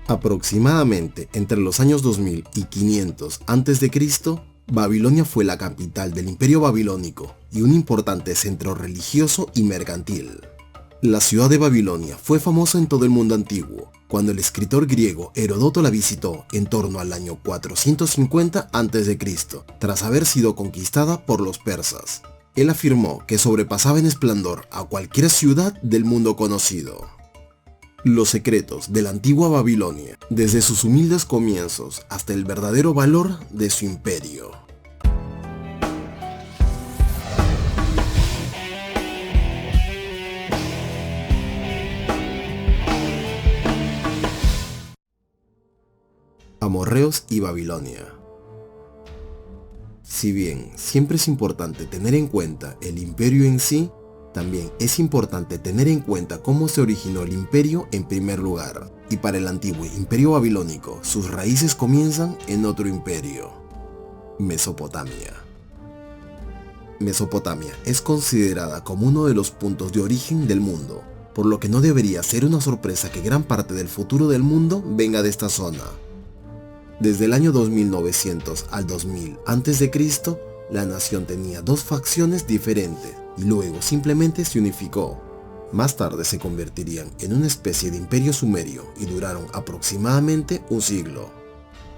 Aproximadamente entre los años 2000 y 500 a.C., Babilonia fue la capital del Imperio Babilónico y un importante centro religioso y mercantil. La ciudad de Babilonia fue famosa en todo el mundo antiguo, cuando el escritor griego Heródoto la visitó en torno al año 450 a.C., tras haber sido conquistada por los persas. Él afirmó que sobrepasaba en esplendor a cualquier ciudad del mundo conocido. Los secretos de la antigua Babilonia, desde sus humildes comienzos hasta el verdadero valor de su imperio. Amorreos y Babilonia. Si bien siempre es importante tener en cuenta el imperio en sí, también es importante tener en cuenta cómo se originó el imperio en primer lugar, y para el antiguo imperio babilónico sus raíces comienzan en otro imperio: Mesopotamia. Mesopotamia es considerada como uno de los puntos de origen del mundo, por lo que no debería ser una sorpresa que gran parte del futuro del mundo venga de esta zona. Desde el año 2900 al 2000 a.C., la nación tenía dos facciones diferentes y luego simplemente se unificó. Más tarde se convertirían en una especie de imperio sumerio y duraron aproximadamente un siglo.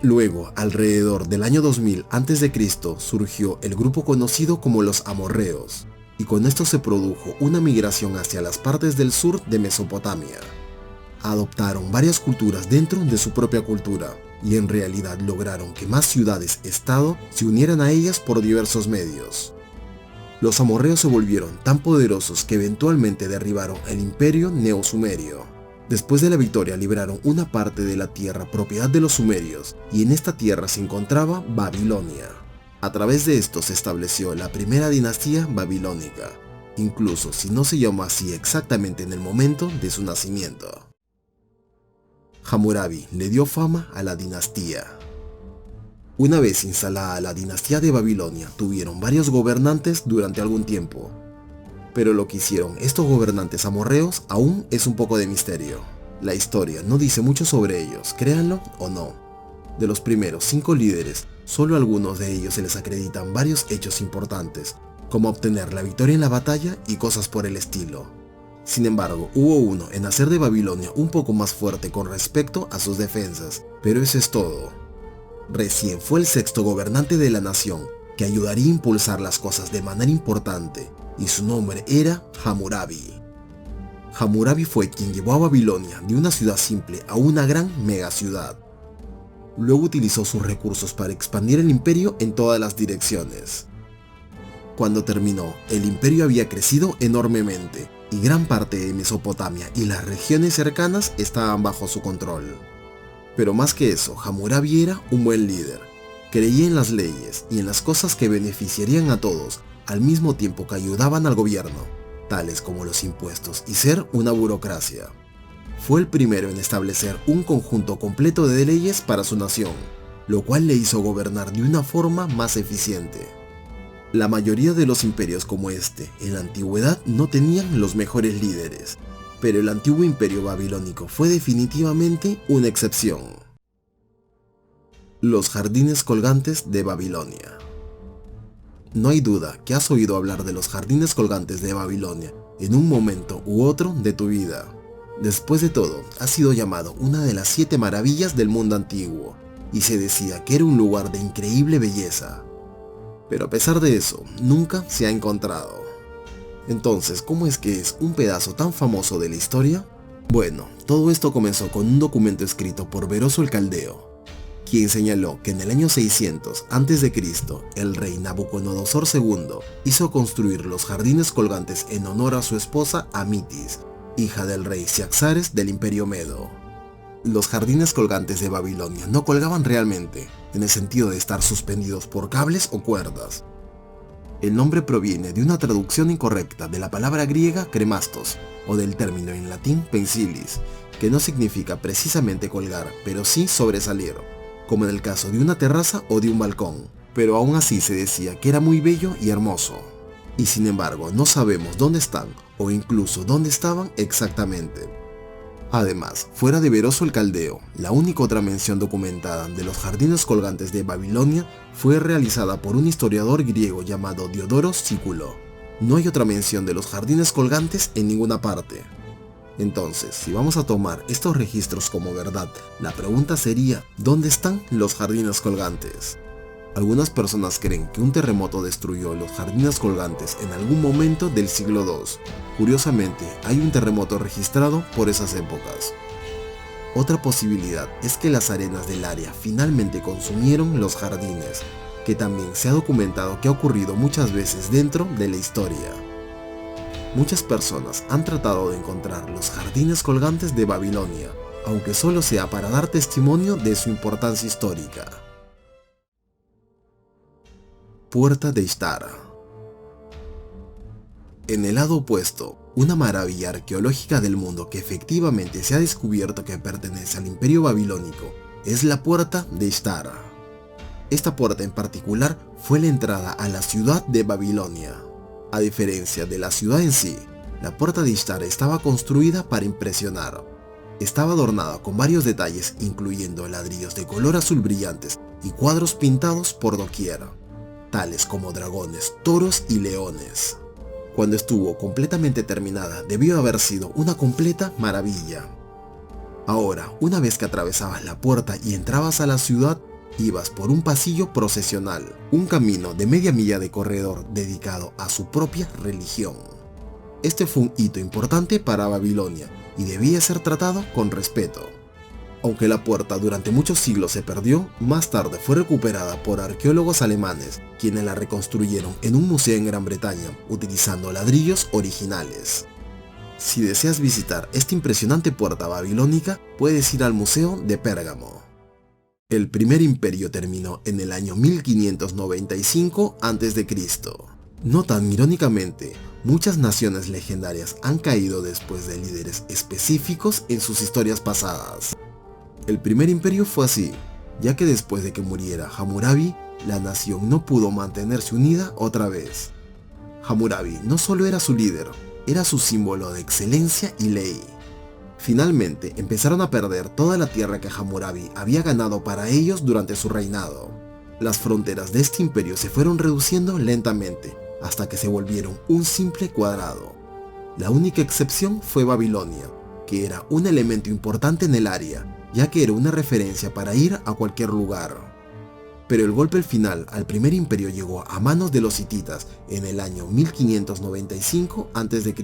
Luego, alrededor del año 2000 a.C., surgió el grupo conocido como los amorreos, y con esto se produjo una migración hacia las partes del sur de Mesopotamia. Adoptaron varias culturas dentro de su propia cultura, y en realidad lograron que más ciudades-estado se unieran a ellas por diversos medios. Los amorreos se volvieron tan poderosos que eventualmente derribaron el imperio neosumerio. Después de la victoria liberaron una parte de la tierra propiedad de los sumerios, y en esta tierra se encontraba Babilonia. A través de esto se estableció la primera dinastía babilónica, incluso si no se llamó así exactamente en el momento de su nacimiento. Hammurabi le dio fama a la dinastía. Una vez instalada la dinastía de Babilonia, tuvieron varios gobernantes durante algún tiempo. Pero lo que hicieron estos gobernantes amorreos aún es un poco de misterio. La historia no dice mucho sobre ellos, créanlo o no. De los primeros 5 líderes, solo a algunos de ellos se les acreditan varios hechos importantes, como obtener la victoria en la batalla y cosas por el estilo. Sin embargo, hubo uno en hacer de Babilonia un poco más fuerte con respecto a sus defensas, pero eso es todo. Recién fue el 6º gobernante de la nación, que ayudaría a impulsar las cosas de manera importante, y su nombre era Hammurabi. Hammurabi fue quien llevó a Babilonia de una ciudad simple a una gran megaciudad. Luego utilizó sus recursos para expandir el imperio en todas las direcciones. Cuando terminó, el imperio había crecido enormemente, y gran parte de Mesopotamia y las regiones cercanas estaban bajo su control. Pero más que eso, Hammurabi era un buen líder. Creía en las leyes y en las cosas que beneficiarían a todos, al mismo tiempo que ayudaban al gobierno, tales como los impuestos y ser una burocracia. Fue el primero en establecer un conjunto completo de leyes para su nación, lo cual le hizo gobernar de una forma más eficiente. La mayoría de los imperios como este, en la antigüedad, no tenían los mejores líderes, pero el antiguo imperio babilónico fue definitivamente una excepción. Los jardines colgantes de Babilonia. No hay duda que has oído hablar de los jardines colgantes de Babilonia en un momento u otro de tu vida. Después de todo, ha sido llamado una de las 7 maravillas del mundo antiguo, y se decía que era un lugar de increíble belleza. Pero a pesar de eso, nunca se ha encontrado. Entonces, ¿cómo es que es un pedazo tan famoso de la historia? Bueno, todo esto comenzó con un documento escrito por Beroso el Caldeo, quien señaló que en el año 600 a.C., el rey Nabucodonosor II hizo construir los jardines colgantes en honor a su esposa Amitis, hija del rey Ciaxares del Imperio Medo. Los jardines colgantes de Babilonia no colgaban realmente, en el sentido de estar suspendidos por cables o cuerdas. El nombre proviene de una traducción incorrecta de la palabra griega cremastos, o del término en latín pensilis, que no significa precisamente colgar, pero sí sobresalir, como en el caso de una terraza o de un balcón, pero aún así se decía que era muy bello y hermoso. Y sin embargo no sabemos dónde están, o incluso dónde estaban exactamente. Además, fuera de Beroso el Caldeo, la única otra mención documentada de los jardines colgantes de Babilonia fue realizada por un historiador griego llamado Diodoro Sículo. No hay otra mención de los jardines colgantes en ninguna parte. Entonces, si vamos a tomar estos registros como verdad, la pregunta sería, ¿dónde están los jardines colgantes? Algunas personas creen que un terremoto destruyó los jardines colgantes en algún momento del siglo II. Curiosamente, hay un terremoto registrado por esas épocas. Otra posibilidad es que las arenas del área finalmente consumieron los jardines, que también se ha documentado que ha ocurrido muchas veces dentro de la historia. Muchas personas han tratado de encontrar los jardines colgantes de Babilonia, aunque solo sea para dar testimonio de su importancia histórica. Puerta de Ishtar. En el lado opuesto, una maravilla arqueológica del mundo que efectivamente se ha descubierto que pertenece al Imperio Babilónico es la Puerta de Ishtar. Esta puerta en particular fue la entrada a la ciudad de Babilonia. A diferencia de la ciudad en sí, la Puerta de Ishtar estaba construida para impresionar. Estaba adornada con varios detalles, incluyendo ladrillos de color azul brillantes y cuadros pintados por doquier, tales como dragones, toros y leones. Cuando estuvo completamente terminada, debió haber sido una completa maravilla. Ahora, una vez que atravesabas la puerta y entrabas a la ciudad, ibas por un pasillo procesional, un camino de media milla de corredor dedicado a su propia religión. Este fue un hito importante para Babilonia y debía ser tratado con respeto. Aunque la puerta durante muchos siglos se perdió, más tarde fue recuperada por arqueólogos alemanes, quienes la reconstruyeron en un museo en Gran Bretaña, utilizando ladrillos originales. Si deseas visitar esta impresionante puerta babilónica, puedes ir al Museo de Pérgamo. El primer imperio terminó en el año 1595 a.C. No tan irónicamente, muchas naciones legendarias han caído después de líderes específicos en sus historias pasadas. El primer imperio fue así, ya que después de que muriera Hammurabi, la nación no pudo mantenerse unida otra vez. Hammurabi no solo era su líder, era su símbolo de excelencia y ley. Finalmente empezaron a perder toda la tierra que Hammurabi había ganado para ellos durante su reinado. Las fronteras de este imperio se fueron reduciendo lentamente, hasta que se volvieron un simple cuadrado. La única excepción fue Babilonia, que era un elemento importante en el área, ya que era una referencia para ir a cualquier lugar. Pero el golpe final al primer imperio llegó a manos de los hititas en el año 1595 a.C.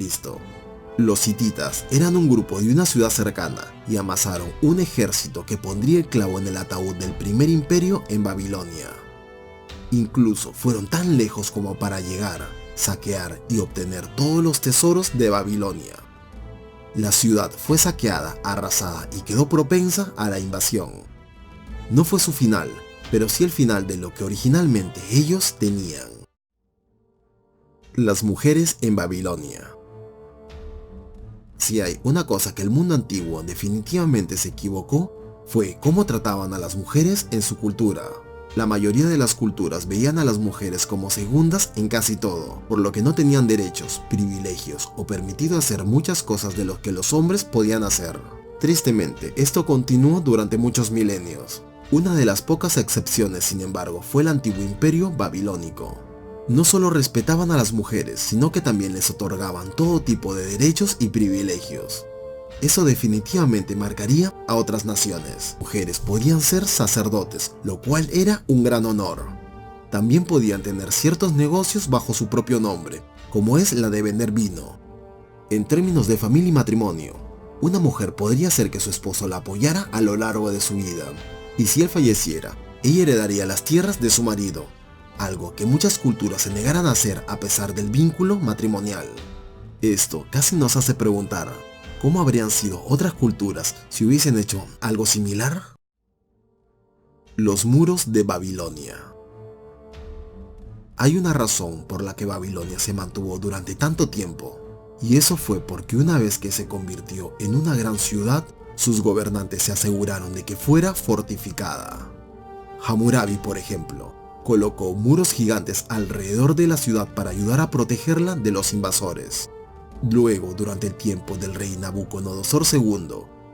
Los hititas eran un grupo de una ciudad cercana y amasaron un ejército que pondría el clavo en el ataúd del primer imperio en Babilonia. Incluso fueron tan lejos como para llegar, saquear y obtener todos los tesoros de Babilonia. La ciudad fue saqueada, arrasada y quedó propensa a la invasión. No fue su final, pero sí el final de lo que originalmente ellos tenían. Las mujeres en Babilonia. Si hay una cosa que el mundo antiguo definitivamente se equivocó, fue cómo trataban a las mujeres en su cultura. La mayoría de las culturas veían a las mujeres como segundas en casi todo, por lo que no tenían derechos, privilegios o permitido hacer muchas cosas de lo que los hombres podían hacer. Tristemente, esto continuó durante muchos milenios. Una de las pocas excepciones, sin embargo, fue el antiguo imperio babilónico. No solo respetaban a las mujeres, sino que también les otorgaban todo tipo de derechos y privilegios. Eso definitivamente marcaría a otras naciones. Mujeres podían ser sacerdotes, lo cual era un gran honor. También podían tener ciertos negocios bajo su propio nombre, como es la de vender vino. En términos de familia y matrimonio, una mujer podría hacer que su esposo la apoyara a lo largo de su vida, y si él falleciera, ella heredaría las tierras de su marido, algo que muchas culturas se negaran a hacer a pesar del vínculo matrimonial. Esto casi nos hace preguntar, ¿cómo habrían sido otras culturas si hubiesen hecho algo similar? Los muros de Babilonia. Hay una razón por la que Babilonia se mantuvo durante tanto tiempo, y eso fue porque una vez que se convirtió en una gran ciudad, sus gobernantes se aseguraron de que fuera fortificada. Hammurabi, por ejemplo, colocó muros gigantes alrededor de la ciudad para ayudar a protegerla de los invasores. Luego, durante el tiempo del rey Nabucodonosor II,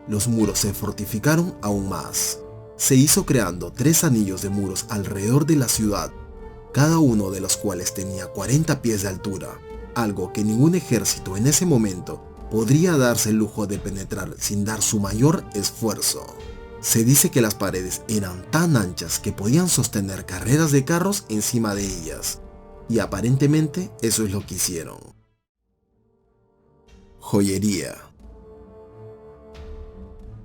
los muros se fortificaron aún más. Se hizo creando 3 anillos de muros alrededor de la ciudad, cada uno de los cuales tenía 40 pies de altura, algo que ningún ejército en ese momento podría darse el lujo de penetrar sin dar su mayor esfuerzo. Se dice que las paredes eran tan anchas que podían sostener carreras de carros encima de ellas, y aparentemente eso es lo que hicieron. Joyería.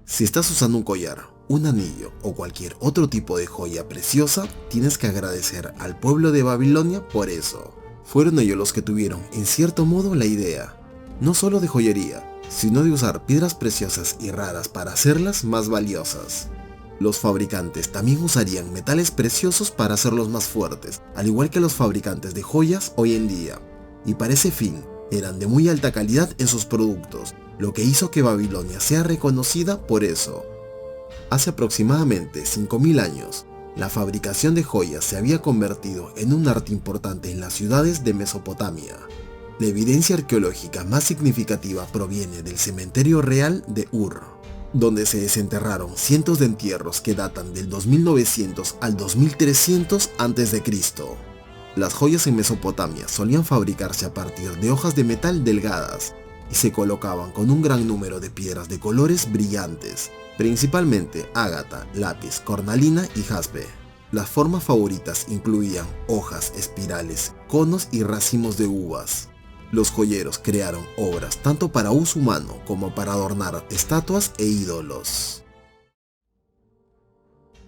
Si estás usando un collar, un anillo o cualquier otro tipo de joya preciosa, tienes que agradecer al pueblo de Babilonia por eso. Fueron ellos los que tuvieron en cierto modo la idea, no solo de joyería, sino de usar piedras preciosas y raras para hacerlas más valiosas. Los fabricantes también usarían metales preciosos para hacerlos más fuertes, al igual que los fabricantes de joyas hoy en día, y para ese fin eran de muy alta calidad en sus productos, lo que hizo que Babilonia sea reconocida por eso. Hace aproximadamente 5000 años, la fabricación de joyas se había convertido en un arte importante en las ciudades de Mesopotamia. La evidencia arqueológica más significativa proviene del cementerio real de Ur, donde se desenterraron cientos de entierros que datan del 2900 al 2300 a.C. Las joyas en Mesopotamia solían fabricarse a partir de hojas de metal delgadas y se colocaban con un gran número de piedras de colores brillantes, principalmente ágata, lápiz, cornalina y jaspe. Las formas favoritas incluían hojas, espirales, conos y racimos de uvas. Los joyeros crearon obras tanto para uso humano como para adornar estatuas e ídolos.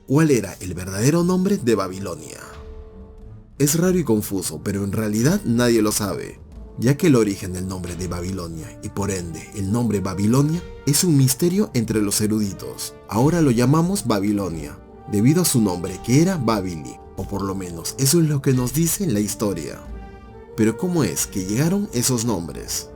¿Cuál era el verdadero nombre de Babilonia? Es raro y confuso, pero en realidad nadie lo sabe, ya que el origen del nombre de Babilonia y por ende el nombre Babilonia es un misterio entre los eruditos. Ahora lo llamamos Babilonia, debido a su nombre que era Babili, o por lo menos eso es lo que nos dice la historia. Pero ¿cómo es que llegaron esos nombres?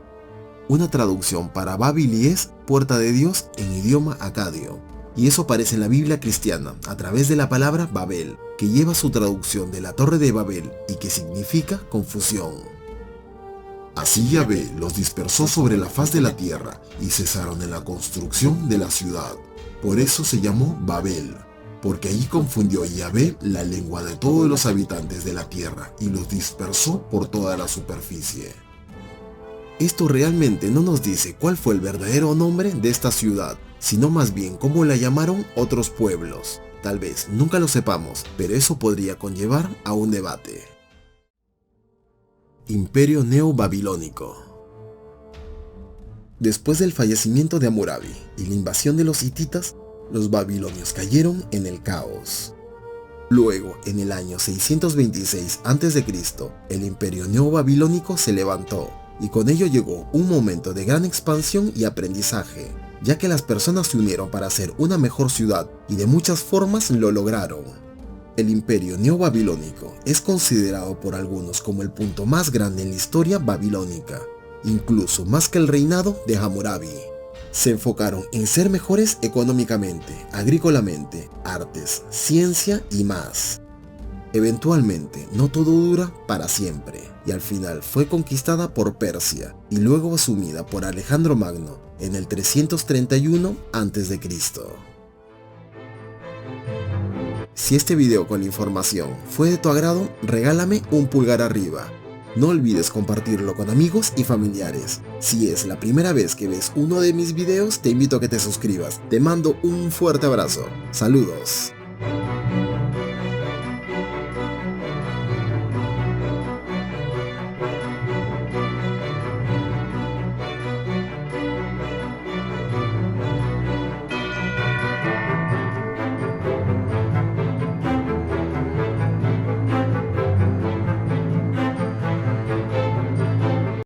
Una traducción para Babili es puerta de Dios en idioma acadio, y eso aparece en la Biblia cristiana a través de la palabra Babel, que lleva su traducción de la Torre de Babel y que significa confusión. Así Yahvé los dispersó sobre la faz de la tierra y cesaron en la construcción de la ciudad. Por eso se llamó Babel, porque allí confundió Yahvé la lengua de todos los habitantes de la tierra y los dispersó por toda la superficie. Esto realmente no nos dice cuál fue el verdadero nombre de esta ciudad, sino más bien cómo la llamaron otros pueblos. Tal vez nunca lo sepamos, pero eso podría conllevar a un debate. Imperio Neobabilónico. Después del fallecimiento de Hammurabi y la invasión de los hititas, los babilonios cayeron en el caos. Luego, en el año 626 a.C., el Imperio Neobabilónico se levantó, y con ello llegó un momento de gran expansión y aprendizaje, ya que las personas se unieron para hacer una mejor ciudad y de muchas formas lo lograron. El Imperio Neobabilónico es considerado por algunos como el punto más grande en la historia babilónica, incluso más que el reinado de Hammurabi. Se enfocaron en ser mejores económicamente, agrícolamente, artes, ciencia y más. Eventualmente, no todo dura para siempre, y al final fue conquistada por Persia y luego asumida por Alejandro Magno en el 331 a.C. Si este video con la información fue de tu agrado, regálame un pulgar arriba. No olvides compartirlo con amigos y familiares. Si es la primera vez que ves uno de mis videos, te invito a que te suscribas. Te mando un fuerte abrazo. Saludos.